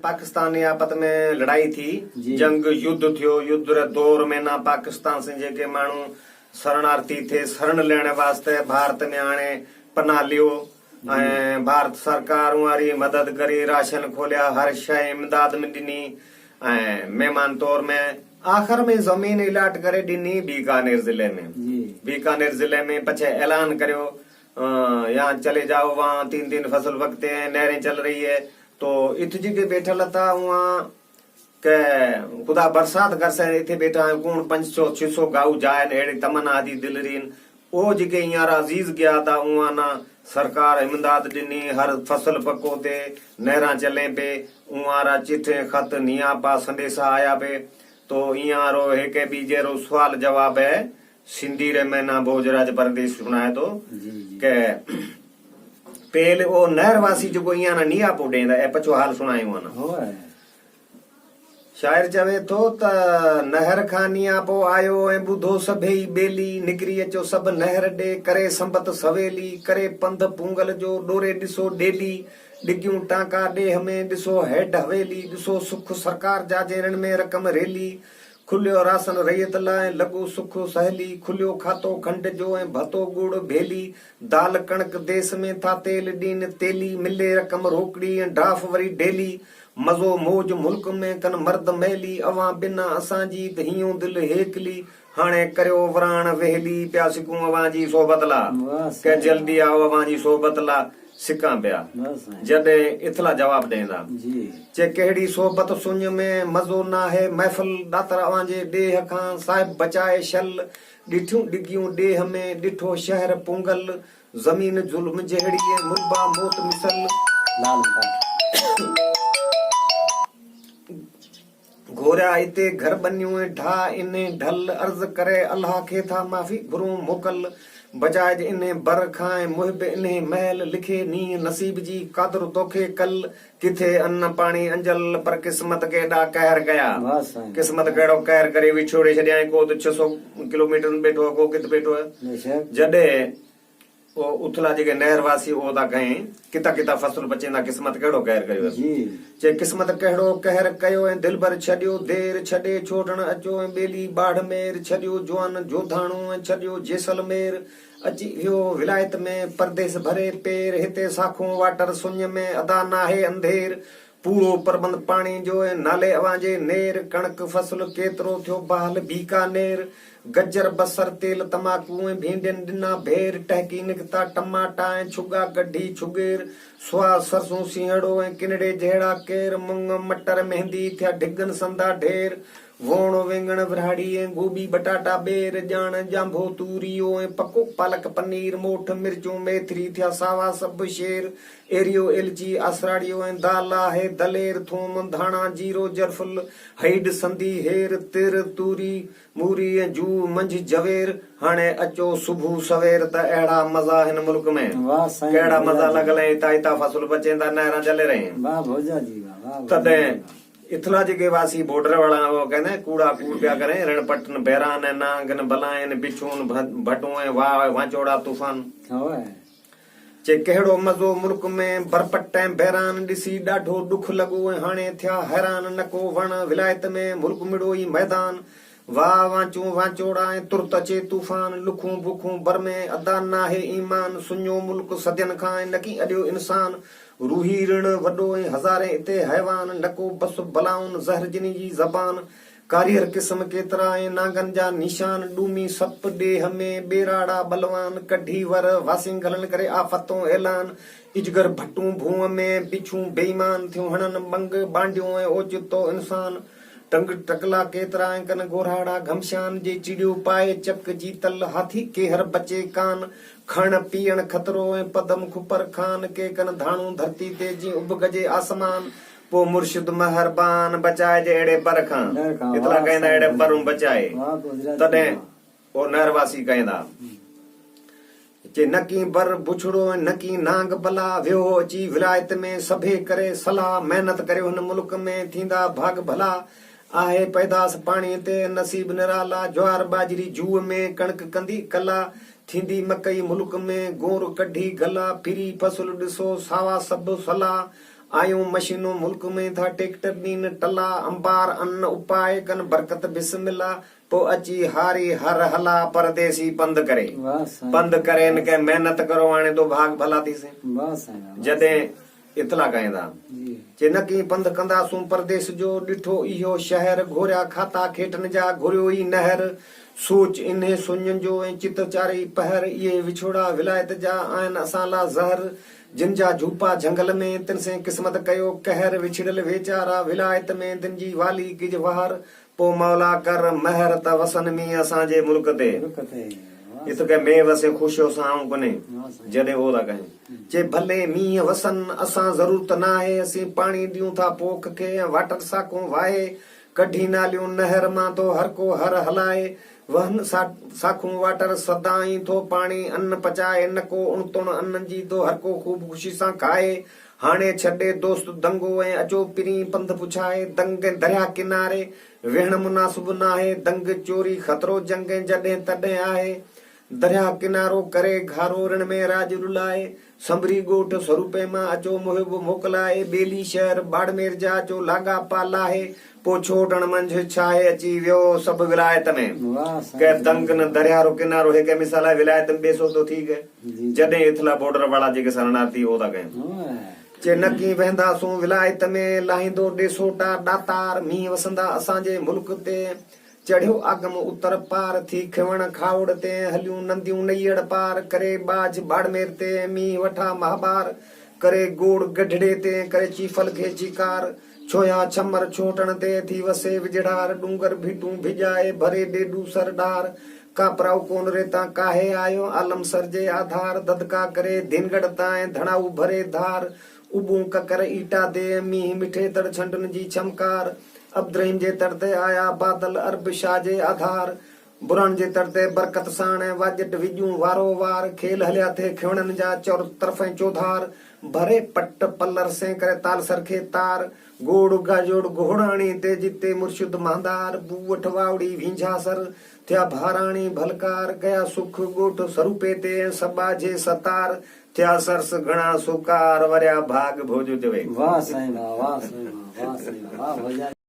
पाकिस्तानी आपत में लड़ाई थी, जंग युद्ध थियो। युद्ध रे दौर में ना पाकिस्तान से जेके मानू शरणार्थी थे, शरण लेने वास्ते भारत में आने पना लियो। भारत सरकार वारी मदद करी, राशन खोलिया, हर शय इमदाद में दिनी। मेहमान तौर में आखिर में जमीन इलाट करे दिनी बीकानेर जिले में। बीकानेर जिले में पछे ऐलान करो यहाँ चले जाओ, वहाँ 3 दिन फसल वक्ते हैं, नहरें चल रही है। तो इत जी के बैठल था वहाँ के खुदा बरसात कर से इथे बैठा है कौन 500-600 गाँव जाए एड़ी तमन्ना आदि दिल रीन ओ जी के यहाँ अजीज गया था। वहाँ ना सरकार इमदाद दिनी, हर फसल पको थे, नहरा चले पे, वहाँ चिट्ठे खत निया पा संदेशा आया पे। तो यहाँ रो है के बीजे रो सवाल जवाब है सिंधी रे में ना भोजराज प्रदेश सुनाए तो के पहले वो नहरवासी जो यहाँ ना निया पोडे पछो हाल सुनाए हुआ ना शायर चवे तो त नहर खानिया पो आयो ए बुधो सभेई बेली निकरी अचो सब नहर डे करे संबत सवेली करे पंध पुंगल जो डोरे दिसो डेली डिग्यूं टांका डे हमें दिसो हेड हवेली दिसो सुख सरकार जाजे रण में रकम रेली खुलियो राशन रैयत लाए लगो सुख सहेली खुलियो खातो खंड जो ए भतो गुड़ भेली दाल कणक देश में था तेल डीन तेली मिले रकम रोकड़ी डाफ वरी डेली मजो मौज मुल्क में कन मर्द मैली अवां बिना असांजी त हियूं दिल हेकली हाणे करियो वराण वेहली प्या सिकूं अवां जी सोबतला के जल्दी आओ अवां जी सोबतला सिका पिया जडे इथला जवाब देंदा चे केड़ी सोबत सुन में मजो ना है महफिल दातर अवां जे देह खां साहिब बचाए शल डिठूं डिगियूं देह में डिठो शहर पुंगल जमीन जुल्म जहड़ी मुरबा मौत मिसल लाल का घोरा इते घर बनियो ढा इने ढल अर्ज करे अल्लाह के था माफी गुरु मोकल बजाज इने बर खाए मुहिब इने महल लिखे नी नसीब जी कादर तोखे कल किथे अन्न पानी अंजल पर किस्मत के डा कहर गया किस्मत केड़ो कहर करे विछोड़े छड़िया को तो 600 किलोमीटर बैठो को कित बैठो है जडे ओ उथला जगह नहरवासी ओ दा कहे किता किता फसल बचेंदा किस्मत केड़ो कहर करियो जे किस्मत केड़ो कहर कयो ए दिल भर छडियो देर छडे छोड़न अचो ए बेली बाढ़ मेर छडियो जवान जोधाणो ए छडियो जैसलमेर अची वियो विलायत में परदेस भरे पेर हिते साखों वाटर सुन्य में अदा नाहे अंधेर पूरो प्रबंध पानी जो है नाले अवांजे नेर कणक फसल केतरो थियो बहाल बीकानेर गजर बसर तेल तमाकू भींडन डिना भेर टहकी निकता टमाटा छुगा गड्ढी छुगेर स्वा सरसों सिंहड़ो किनड़े जहेड़ा केर मुंग मटर मेहंदी थिया ढिगन संदा ढेर वोण वेंगण विराड़ी गोभी बटाटा बेर जान जांभो तूरियो पको पालक पनीर मोठ मिर्चू मेथरी थिया सावा सब शेर एरियो एलची आसराड़ियो दाला है दलेर थूम धाणा जीरो जरफुल हैड संदी हेर तिर तूरी मूरी जू मंझ जवेर हाणे अचो सुबह सवेर त अहिड़ा मजा हिन मुल्क में कहिड़ा मजा लगल इता इता फसल बचेंदा नहरा चले रहे तॾहिं इथला जेके वासी बॉर्डर वाला वो कहने कूड़ा कूड़ पिया करें रणपटन बैरान नांगन बलायन बिछून भटुए वाह वाचोड़ा तूफान चे कहिड़ो मज़ो मुल्क में बरपटे बैरान ॾिसी ॾाढो दुख लॻो हाणे थिया हैरान नको वण विलायत में मुल्क मिड़ो ई मैदान वाह वाचूं वाचोड़ा तुरत अचे तूफान लुखूं बुखूं बर में अदा नाहे ईमान सुञो मुल्क सदियन खां नकी अॾियो इंसान रूही ऋण वडो हज़ारे इते हैवान नको बस बलाउन जहर जिनी जी जबान कारियर किस्म केतरा नागन जा निशान डूमी सप डेह में बेराड़ा बलवान कढ़ी वर वासिंग गलन करे आफतों ऐलान इजगर भटू भूअ में बिछू बेईमान थियूं हणन बंग बांडियो ओचितो इंसान टंग टकला केतरा कन गोराड़ा घमशान जे चिड़ियो पाए चक जीतल हाथी के हर बचे कान खण पीअण खतरो पदम खुपर खान के कन धाणू धरती ते जी उब गजे आसमान पो मुर्शिद मेहरबान बचाए जे एड़े पर खां इतला कहंदा एड़े परूं बचाए तॾहिं ओ नहरवासी कहंदा जे नकी बर बुछड़ो नकी नांग बला वियो अची विलायत में सभे करे सलाह मेहनत करियो हिन मुल्क में थींदा भाग भला आहे पैदास पाणी ते नसीब निराला ज्वार बाजरी जूअ में कणक कंदी कला थींदी मकई मुल्क में गोर कढी गला फिरी फसल ॾिसो सावा सभु सला आयूं मशीनों मुल्क में था ट्रैक्टर नीन टला अंबार अन्न उपाय कन बरकत बिस्मिल्ला पो अची हारी हर हला परदेसी पंध करे वाह साईं, पंध करे इनके मेहनत करो हाणे तो भाग भला थी से वाह साईं, वाह जॾहिं इतला कयूं था जी, जे न की पंध कंदासूं परदेस जो ॾिठो इहो शहर घोरिया खाता खेटन जा घुरियो ई नहर सोच इन्हे सुञनि जो ऐं चित चारी पहर इहे विछोड़ा विलायत जा आहिनि असां ला ज़हर जिन जा झूपा झंगल में तिन से क़िस्मत कयो कहर विछड़ल वेचारा विलायत में तिन जी वाली किज वहार पो मौला कर महर त वसन में असांजे मुल्क ते रुकते, वाह ये तो कह मैं वसे खुश हो साऊं कोने वाह साईं, जॾहिं वो था कहें जे भले मींहं वसन असां ज़रूरत न आहे असीं पाणी ॾियूं था पोख खे ऐं वाटर साकूं वाहे कढी नालियूं नहर मां तो हर को हर हलाए वहन साखूं वाटर सदाई थो पाणी अन्न पचाए न को उणतुण अन्न जी तो हर को खूब खुशी सां खाए हाणे छॾे दोस्त दंगो ऐं अचो पिरी पंध पुछाए दंग दरिया किनारे वेहण मुनासिब न आहे दंग चोरी खतरो जंग जॾहिं तॾहिं आहे दरिया किनारो करे घारो रण में राज रुलाए संभरी ॻोठ स्वरूपे मां अचो मुहिब मोकिलाए बेली शहर बाड़मेर जा अचो लागा पालाहे पो छोड़ण मंझि छाहे अची वियो सभु विलायत में वाह के साईं, दंग न दरिया रो किनारो है के मिसाल है विलायत में बेसो तो ठीक है जी, जॾहिं इथला बॉर्डर वाला जेके शरणार्थी हो था कहें वाह, जे नकी वेंदासूं विलायत में लाहींदो ॾेसोटा ॾातार मींहं वसंदा असांजे मुल्क ते चढ़ियो आगम उतर पार थी खिवण खावड़ ते हलियूं नंदियूं नैयड़ पार करे बाज बाड़मेर ते मींहं वठा महाबार करे गोड़ गढड़े ते करे चीफल खे चिकार छोया छमर छोटण ते थी वसे विजड़ार डूंगर भीटूं भिजाए भरे ॾेडू सरदार कापराऊ कोन रेता काहे आयो आलम सर जे आधार ददका करे धिनगढ़ ताएं धड़ाऊ भरे धार उबू ककर ईटा दे मींह मिठे तड़ छंडन जी छमकार अब्द्रहीम जे तरते आया बादल अरब शाह जे आधार बुरन जे तरते बरकत साण वाजट विजूं वारो वार खेल हलिया थे खिवणन जा चौर तरफ़ें चौधार भरे पट पल्लर से करे ताल सरखे तार गोड़ गाजोड़ घोड़ाणी ते जिते मुर्शिद मांदार बूवठ वावड़ी विंझासर थिया भाराणी भलकार गया सुख गोठ स्वरूपे ते सबा जे सतार थिया सरस घणा सुकार वरिया भाग भोजो चवे वाह साईं, वाह साईं, वाह साईं, वाह भॼन